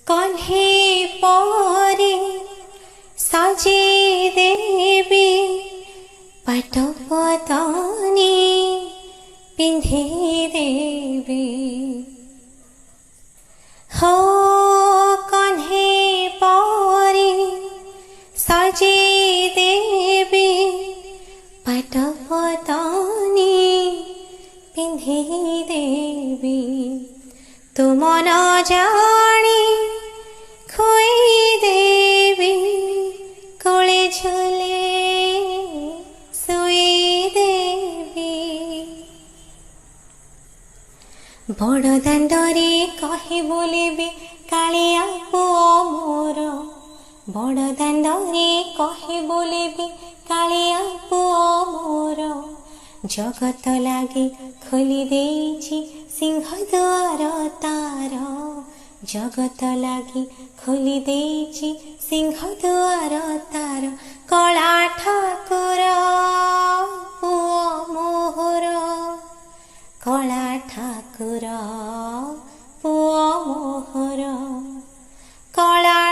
कन्हे परे साजे देवी पटपतानी पिंधे देवी हो कन्हे परे साजे देवी पटपतानी पिंधे देवी तुम न जानी खोई देवी कोले झूले सोई देवी बड़ दांडरे कहे बोलेबे कालिया पुओ मोर बड़ दांडरे कहे बोलेबे कालिया पुओ मोर जगत लागे खोली देछि सिंह द्वार तार जगत लागे खोली देछि सिंह द्वार तार कला ठाकुर पुओ मोहर कला ठाकुर पुओ मोहर कला